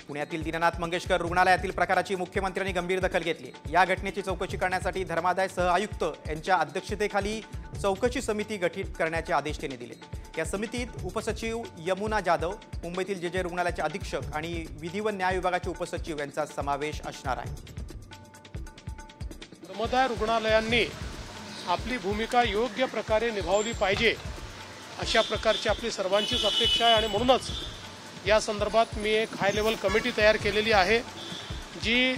पुण्यातील दीनानाथ मंगेशकर रुग्णालयातील प्रकाराची मुख्यमंत्र्यांनी गंभीर दखल घेतली। या घटनेची चौकशी करण्यासाठी धर्मादाय सहआयुक्त यांच्या अध्यक्षतेखाली चौकशी समिती गठीत करण्याचे आदेश त्यांनी दिले। या समितीत उपसचिव यमुना जाधव, मुंबईतील जे रुग्णालयाचे अधीक्षक आणि विधी व न्याय विभागाचे उपसचिव यांचा समावेश असणार आहे। धर्मादाय रुग्णालयांनी आपली भूमिका योग्य प्रकारे निभावली पाहिजे अशा प्रकारची आपली सर्वांचीच अपेक्षा आहे आणि म्हणूनच या संदर्भात मी एक हाय लेवल कमिटी तयार केलेली आहे जी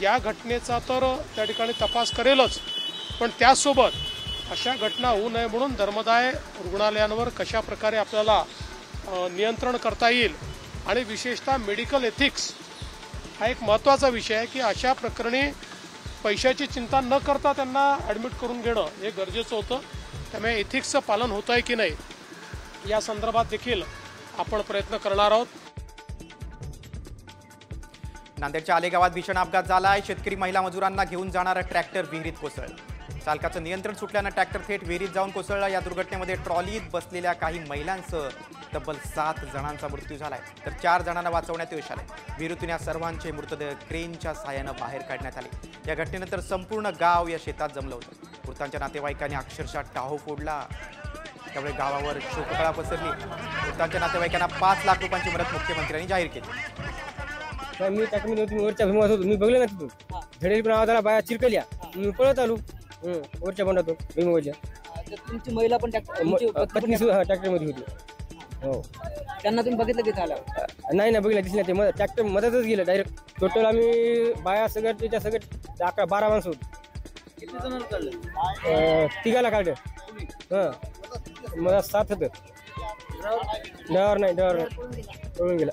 या घटनेचा तर त्या ठिकाणी तपास करेलच, पण त्यासोबत अशा घटना होऊ नये म्हणून धर्मादाय रुग्णालयांवर कशा प्रकारे आपल्याला नियंत्रण करता येईल आणि विशेषतः मेडिकल एथिक्स हा एक महत्त्वाचा विषय आहे की अशा प्रकरणी पैशाची चिंता न करता त्यांना ॲडमिट करून घेणं हे गरजेचं होतं। त्यामुळे एथिक्सचं पालन होत आहे की नाही या संदर्भात देखील आपण प्रयत्न करणार आहोत। नांदेडच्या आले गावात भीषण अपघात झालाय। शेतकरी महिला मजुरांना घेऊन जाणारा ट्रॅक्टर विहिरीत कोसळला। चालकाचं नियंत्रण सुटल्यानं ट्रॅक्टर थेट विहिरीत जाऊन कोसळला। या दुर्घटनेमध्ये ट्रॉलीत बसलेल्या काही महिलांसह तब्बल 7 जणांचा मृत्यू झालाय, तर 4 जणांना वाचवण्यात यश आले। विहिरीतून या सर्वांचे मृतदेह क्रेनच्या सहाय्यानं बाहेर काढण्यात आले। या घटनेनंतर संपूर्ण गाव या शेतात जमलं होतं। मृतांच्या नातेवाईकांनी अक्षरशः टाहो फोडला, त्यामुळे गावावर शोककळा पसरली। मृतांच्या नातेवाईकांना 5 लाख रुपयांची मदत मुख्यमंत्र्यांनी जाहीर केली। मी टाकमी होती वरच्या भीमात होतो, मी बघलं ना तिथून धडेल पण आवाज आला, बाया चिरकल्या, मी पळत आलो वरच्या बंडातून भीमावरच्या। तुमची महिला पण ट्रॅक्टर मध्ये होती। हो, त्यांना तुम्ही बघितलं की झालं? नाही ना बघितलं, दिसलं ते ट्रॅक्टर मधातच गेलं डायरेक्ट। टोटल आम्ही बाया सगळ्यात त्याच्या सगळ्यात 11-12 माणसं होती। किती जणांना काढलं? 3 काढलं। मला 7 होतं। ड्रायव्हर नाही पळून गेला।